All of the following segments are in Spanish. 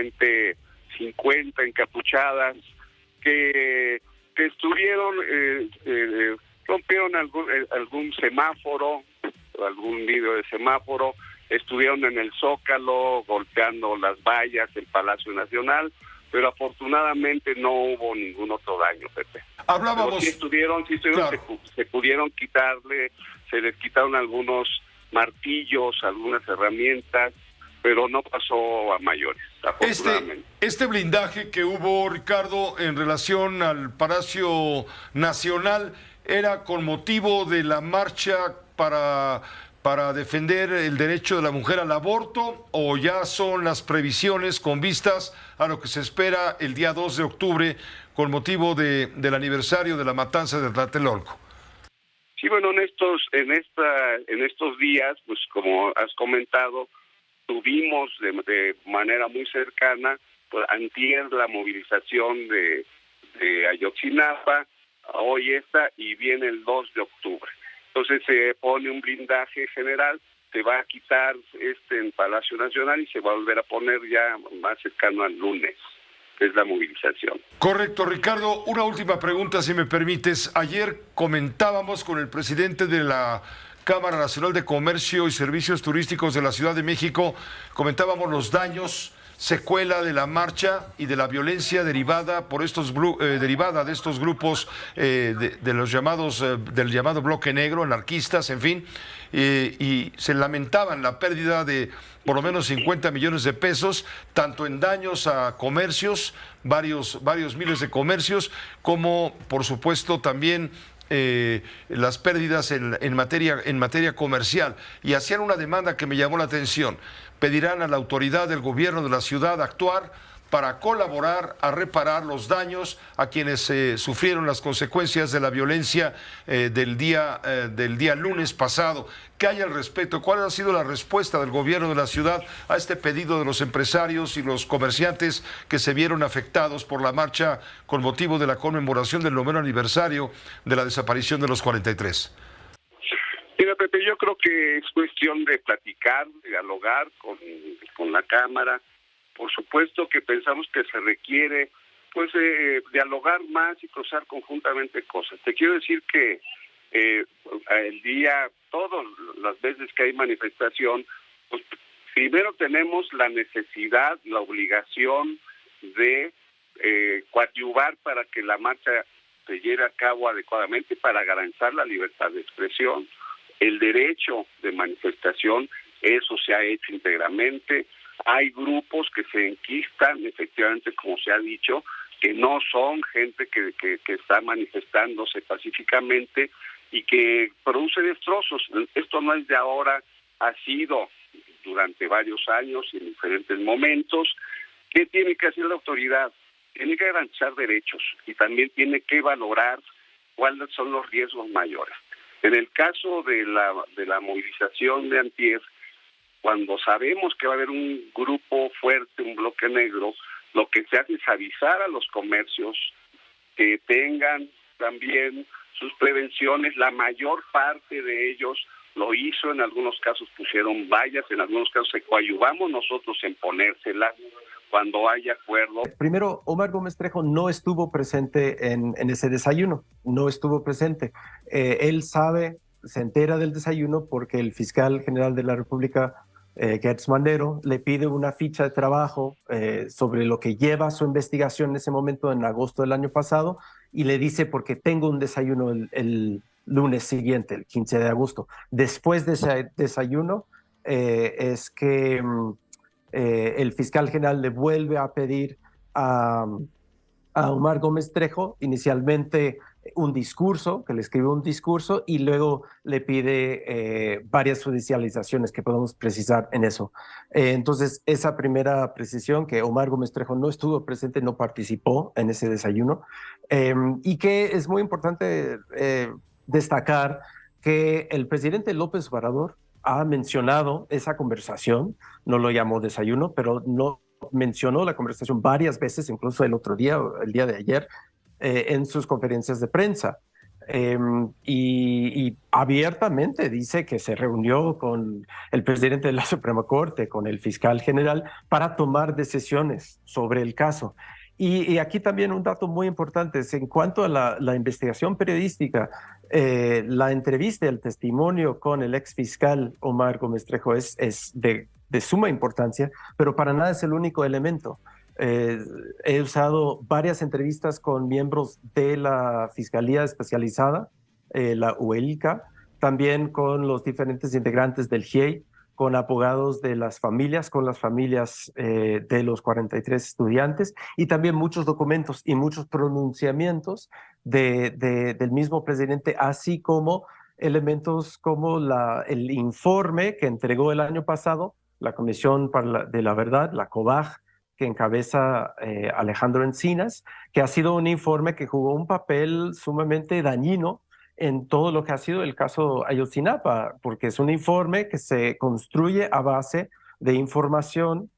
aproximadamente 50 encapuchadas que estuvieron, rompieron algún semáforo, algún vidrio de semáforo, estuvieron en el Zócalo golpeando las vallas del Palacio Nacional, pero afortunadamente no hubo ningún otro daño, Pepe. Hablábamos... Pero sí estuvieron, claro. se pudieron se les quitaron algunos martillos, algunas herramientas, pero no pasó a mayores, afortunadamente. Este blindaje que hubo, Ricardo, en relación al Palacio Nacional, ¿era con motivo de la marcha para defender el derecho de la mujer al aborto, o ya son las previsiones con vistas a lo que se espera el día 2 de octubre con motivo del aniversario de la matanza de Tlatelolco? Sí, bueno, en estos días, pues como has comentado, tuvimos de manera muy cercana, pues, antier la movilización de Ayotzinapa, hoy y viene el 2 de octubre. Entonces se pone un blindaje general, se va a quitar en Palacio Nacional y se va a volver a poner ya más cercano al lunes, que es la movilización. Correcto, Ricardo. Una última pregunta, si me permites. Ayer comentábamos con el presidente de la Cámara Nacional de Comercio y Servicios Turísticos de la Ciudad de México, comentábamos los daños, secuela de la marcha y de la violencia derivada de estos grupos de los llamados del llamado bloque negro, anarquistas, en fin, y se lamentaban la pérdida de por lo menos 50 millones de pesos, tanto en daños a comercios, varios miles de comercios, como por supuesto también las pérdidas en materia comercial, y hacían una demanda que me llamó la atención. Pedirán a la autoridad del gobierno de la ciudad actuar para colaborar a reparar los daños a quienes sufrieron las consecuencias de la violencia del día lunes pasado. ¿Qué hay al respecto? ¿Cuál ha sido la respuesta del gobierno de la ciudad a este pedido de los empresarios y los comerciantes que se vieron afectados por la marcha con motivo de la conmemoración del 9º aniversario de la desaparición de los 43? Mira, Pepe, yo creo que es cuestión de platicar, de dialogar con la Cámara. Por supuesto que pensamos que se requiere dialogar más y cruzar conjuntamente cosas. Te quiero decir que todas las veces que hay manifestación, pues primero tenemos la necesidad, la obligación de coadyuvar para que la marcha se lleve a cabo adecuadamente, para garantizar la libertad de expresión, el derecho de manifestación. Eso se ha hecho íntegramente. Hay grupos que se enquistan, efectivamente, como se ha dicho, que no son gente que está manifestándose pacíficamente y que produce destrozos. Esto no es de ahora, ha sido durante varios años y en diferentes momentos. ¿Qué tiene que hacer la autoridad? Tiene que garantizar derechos y también tiene que valorar cuáles son los riesgos mayores. En el caso de la movilización de antier, cuando sabemos que va a haber un grupo fuerte, un bloque negro, lo que se hace es avisar a los comercios que tengan también sus prevenciones. La mayor parte de ellos lo hizo, en algunos casos pusieron vallas, en algunos casos coadyuvamos nosotros en ponérselas cuando haya acuerdo. Primero, Omar Gómez Trejo no estuvo presente en ese desayuno, no estuvo presente. Él se entera del desayuno porque el fiscal general de la República, Gertz Manero, le pide una ficha de trabajo sobre lo que lleva su investigación en ese momento, en agosto del año pasado, y le dice, porque tengo un desayuno el lunes siguiente, el 15 de agosto. Después de ese desayuno es que el fiscal general le vuelve a pedir a Omar Gómez Trejo, inicialmente un discurso, que le escribe un discurso, y luego le pide varias judicializaciones que podemos precisar en eso. Entonces, esa primera precisión, que Omar Gómez Trejo no estuvo presente, no participó en ese desayuno, y que es muy importante destacar que el presidente López Obrador ha mencionado esa conversación, no lo llamó desayuno, pero no mencionó la conversación varias veces, incluso el otro día, el día de ayer, en sus conferencias de prensa. y abiertamente dice que se reunió con el presidente de la Suprema Corte, con el fiscal general, para tomar decisiones sobre el caso. Y aquí también un dato muy importante es en cuanto a la investigación periodística, la entrevista, el testimonio con el ex fiscal Omar Gómez Trejo es de suma importancia, pero para nada es el único elemento. He usado varias entrevistas con miembros de la Fiscalía Especializada, la UELICA, también con los diferentes integrantes del GIEI, con abogados de las familias, con las familias de los 43 estudiantes y también muchos documentos y muchos pronunciamientos del mismo presidente, así como elementos como el informe que entregó el año pasado la Comisión de la Verdad, la COBAG, que encabeza Alejandro Encinas, que ha sido un informe que jugó un papel sumamente dañino en todo lo que ha sido el caso Ayotzinapa, porque es un informe que se construye a base de información,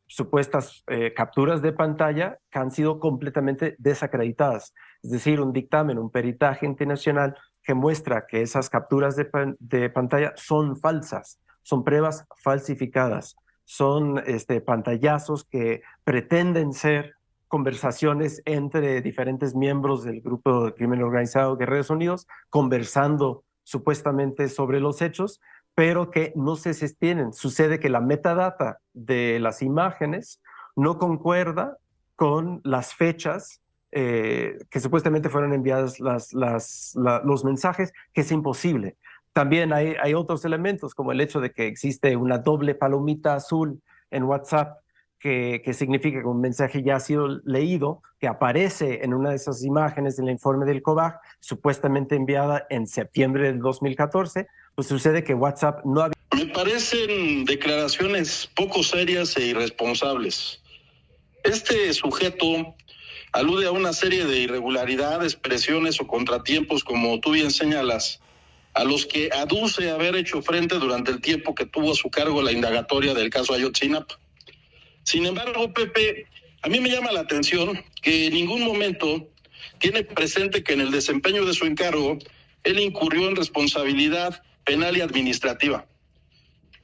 supuestas capturas de pantalla que han sido completamente desacreditadas. Es decir, un dictamen, un peritaje internacional que muestra que esas capturas de pantalla son falsas, son pruebas falsificadas, son pantallazos que pretenden ser conversaciones entre diferentes miembros del grupo de crimen organizado Guerreros Unidos, conversando supuestamente sobre los hechos, pero que no se sostienen. Sucede que la metadata de las imágenes no concuerda con las fechas que supuestamente fueron enviadas los mensajes, que es imposible. También hay otros elementos, como el hecho de que existe una doble palomita azul en WhatsApp, que significa que un mensaje ya ha sido leído, que aparece en una de esas imágenes del informe del COBAG, supuestamente enviada en septiembre del 2014, pues sucede que WhatsApp no había... Me parecen declaraciones poco serias e irresponsables. Este sujeto alude a una serie de irregularidades, presiones o contratiempos, como tú bien señalas, a los que aduce haber hecho frente durante el tiempo que tuvo a su cargo la indagatoria del caso Ayotzinapa. Sin embargo, Pepe, a mí me llama la atención que en ningún momento tiene presente que en el desempeño de su encargo él incurrió en responsabilidad penal y administrativa.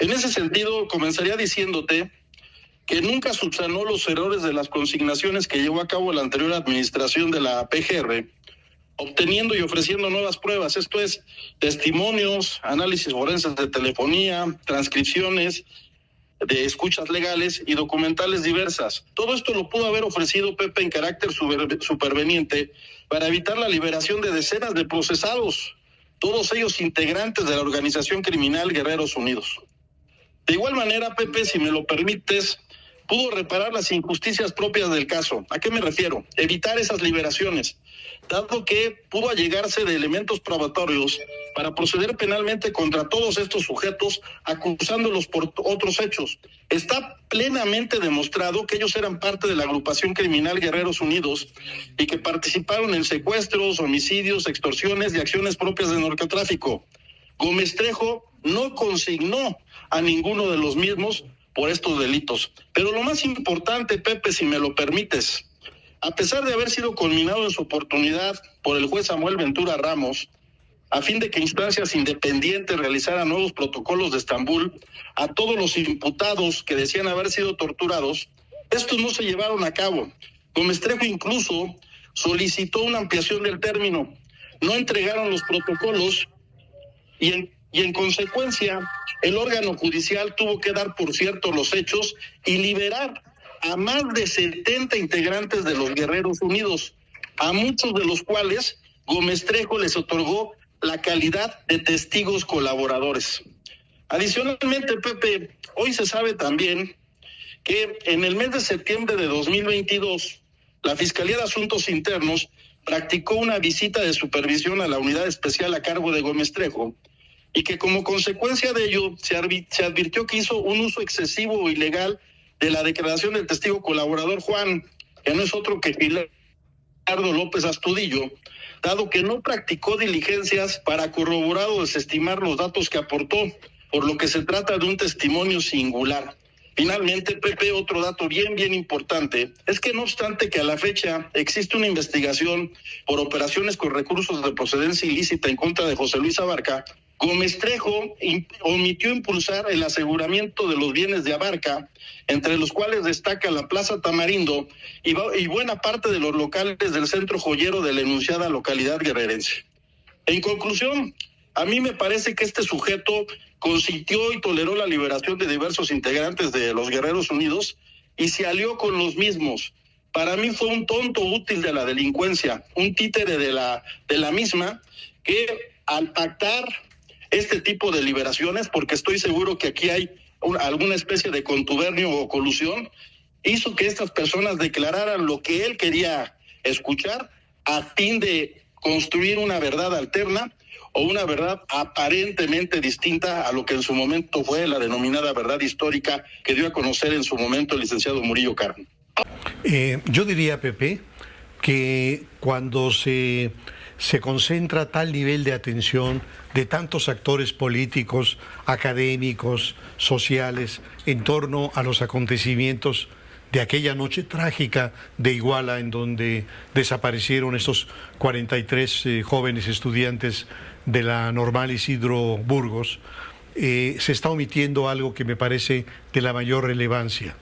En ese sentido, comenzaría diciéndote que nunca subsanó los errores de las consignaciones que llevó a cabo la anterior administración de la PGR, obteniendo y ofreciendo nuevas pruebas, esto es, testimonios, análisis forenses de telefonía, transcripciones de escuchas legales y documentales diversas. Todo esto lo pudo haber ofrecido Pepe en carácter superveniente para evitar la liberación de decenas de procesados, todos ellos integrantes de la organización criminal Guerreros Unidos. De igual manera, Pepe, si me lo permites, pudo reparar las injusticias propias del caso. ¿A qué me refiero? Evitar esas liberaciones, dado que pudo allegarse de elementos probatorios para proceder penalmente contra todos estos sujetos, acusándolos por otros hechos. Está plenamente demostrado que ellos eran parte de la agrupación criminal Guerreros Unidos y que participaron en secuestros, homicidios, extorsiones y acciones propias de narcotráfico. Gómez Trejo no consignó a ninguno de los mismos por estos delitos. Pero lo más importante, Pepe, si me lo permites, a pesar de haber sido conminado en su oportunidad por el juez Samuel Ventura Ramos, a fin de que instancias independientes realizaran nuevos protocolos de Estambul a todos los imputados que decían haber sido torturados, estos no se llevaron a cabo. Gómez Trejo incluso solicitó una ampliación del término. No entregaron los protocolos y en consecuencia el órgano judicial tuvo que dar por cierto los hechos y liberar a más de 70 integrantes de los Guerreros Unidos, a muchos de los cuales Gómez Trejo les otorgó la calidad de testigos colaboradores. Adicionalmente, Pepe, hoy se sabe también que en el mes de septiembre de 2022, la Fiscalía de Asuntos Internos practicó una visita de supervisión a la unidad especial a cargo de Gómez Trejo, y que como consecuencia de ello se advirtió que hizo un uso excesivo o ilegal de la declaración del testigo colaborador Juan, que no es otro que Gilardo López Astudillo, dado que no practicó diligencias para corroborar o desestimar los datos que aportó, por lo que se trata de un testimonio singular. Finalmente, Pepe, otro dato bien importante es que no obstante que a la fecha existe una investigación por operaciones con recursos de procedencia ilícita en contra de José Luis Abarca, Gómez Trejo omitió impulsar el aseguramiento de los bienes de Abarca, entre los cuales destaca la Plaza Tamarindo y buena parte de los locales del centro joyero de la enunciada localidad guerrerense. En conclusión, a mí me parece que este sujeto consintió y toleró la liberación de diversos integrantes de los Guerreros Unidos y se alió con los mismos. Para mí fue un tonto útil de la delincuencia, un títere de la misma, que al pactar este tipo de liberaciones, porque estoy seguro que aquí hay alguna especie de contubernio o colusión, hizo que estas personas declararan lo que él quería escuchar a fin de construir una verdad alterna o una verdad aparentemente distinta a lo que en su momento fue la denominada verdad histórica que dio a conocer en su momento el licenciado Murillo Karam. Yo diría, Pepe, que cuando se concentra tal nivel de atención de tantos actores políticos, académicos, sociales, en torno a los acontecimientos de aquella noche trágica de Iguala, en donde desaparecieron estos 43 jóvenes estudiantes de la Normal Isidro Burgos, se está omitiendo algo que me parece de la mayor relevancia.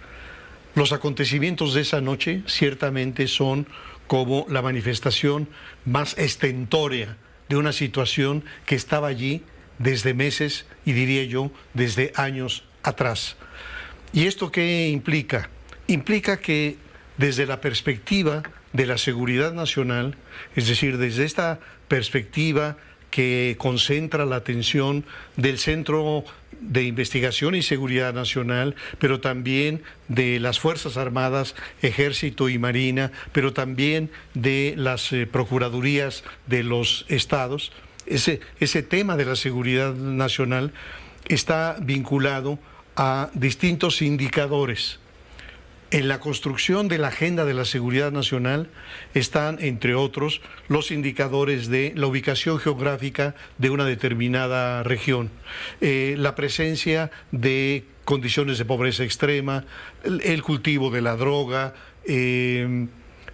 Los acontecimientos de esa noche ciertamente son como la manifestación más estentórea de una situación que estaba allí desde meses y diría yo desde años atrás. ¿Y esto qué implica? Implica que desde la perspectiva de la seguridad nacional, es decir, desde esta perspectiva que concentra la atención del Centro de Investigación y Seguridad Nacional, pero también de las Fuerzas Armadas, Ejército y Marina, pero también de las Procuradurías de los estados. Ese tema de la seguridad nacional está vinculado a distintos indicadores. En la construcción de la agenda de la seguridad nacional están, entre otros, los indicadores de la ubicación geográfica de una determinada región, la presencia de condiciones de pobreza extrema, el cultivo de la droga,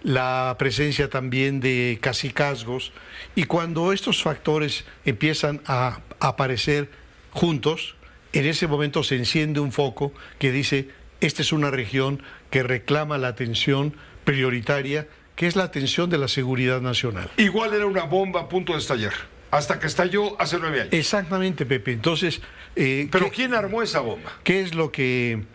la presencia también de cacicazgos. Y cuando estos factores empiezan a aparecer juntos, en ese momento se enciende un foco que dice: esta es una región que reclama la atención prioritaria, que es la atención de la seguridad nacional. Igual era una bomba a punto de estallar, hasta que estalló hace 9 años. Exactamente, Pepe. Entonces, ¿pero quién armó esa bomba? ¿Qué es lo que,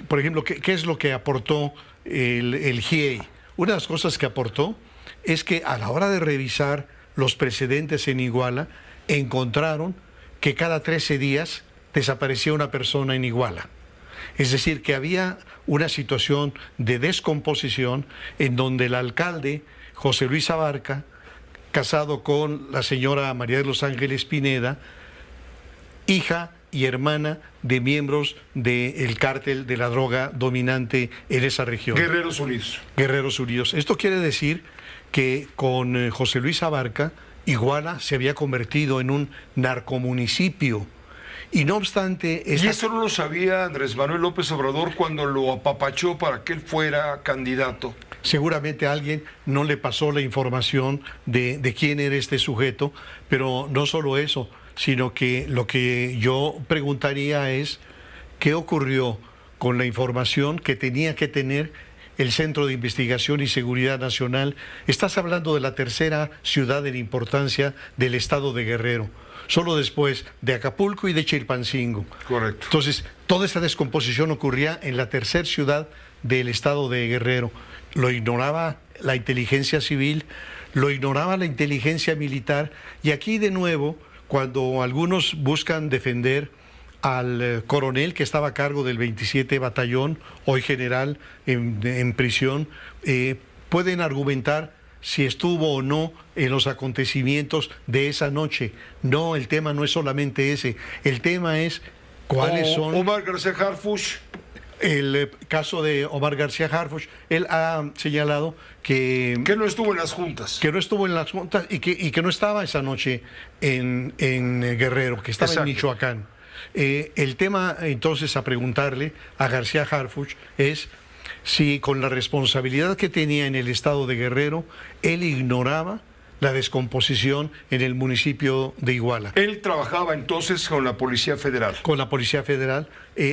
por ejemplo, qué es lo que aportó el GIEI? Una de las cosas que aportó es que a la hora de revisar los precedentes en Iguala, encontraron que cada 13 días desaparecía una persona en Iguala. Es decir, que había una situación de descomposición en donde el alcalde José Luis Abarca, casado con la señora María de los Ángeles Pineda, hija y hermana de miembros del cártel de la droga dominante en esa región. Guerreros Unidos. Guerreros Unidos. Esto quiere decir que con José Luis Abarca, Iguala se había convertido en un narcomunicipio. Y no obstante... ¿Y eso no lo sabía Andrés Manuel López Obrador cuando lo apapachó para que él fuera candidato? Seguramente a alguien no le pasó la información de quién era este sujeto, pero no solo eso, sino que lo que yo preguntaría es qué ocurrió con la información que tenía que tener el Centro de Investigación y Seguridad Nacional. Estás hablando de la tercera ciudad en importancia del estado de Guerrero, solo después de Acapulco y de Chilpancingo. Correcto. Entonces, toda esta descomposición ocurría en la tercera ciudad del estado de Guerrero. Lo ignoraba la inteligencia civil, lo ignoraba la inteligencia militar, y aquí de nuevo, cuando algunos buscan defender al coronel que estaba a cargo del 27 Batallón, hoy general en prisión, pueden argumentar si estuvo o no en los acontecimientos de esa noche. No, el tema no es solamente ese, el tema es cuáles son... Omar García Harfuch. El caso de Omar García Harfuch, él ha señalado que no estuvo en las juntas. Que no estuvo en las juntas y que no estaba esa noche en Guerrero, que estaba en Michoacán. El tema entonces a preguntarle a García Harfuch es si con la responsabilidad que tenía en el estado de Guerrero, él ignoraba la descomposición en el municipio de Iguala. Él trabajaba entonces con la Policía Federal. Con la Policía Federal.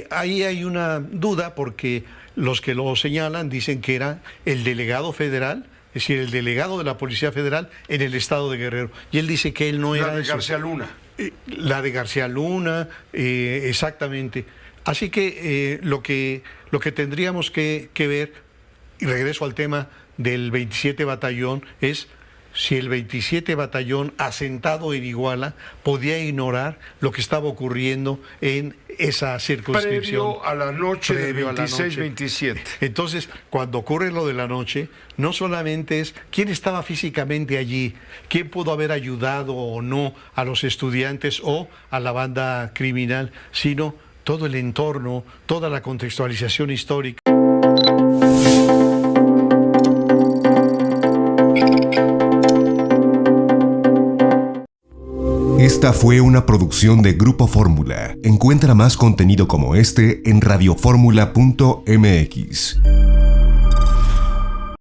Ahí hay una duda porque los que lo señalan dicen que era el delegado federal, es decir, el delegado de la Policía Federal en el estado de Guerrero. Y él dice que él no era La de eso. García Luna. La de García Luna, exactamente. Así que lo que tendríamos que ver, y regreso al tema del 27 Batallón, es si el 27 Batallón asentado en Iguala podía ignorar lo que estaba ocurriendo en esa circunscripción. Previo a la noche del 26-27. Entonces, cuando ocurre lo de la noche, no solamente es quién estaba físicamente allí, quién pudo haber ayudado o no a los estudiantes o a la banda criminal, sino todo el entorno, toda la contextualización histórica. Esta fue una producción de Grupo Fórmula. Encuentra más contenido como este en radioformula.mx.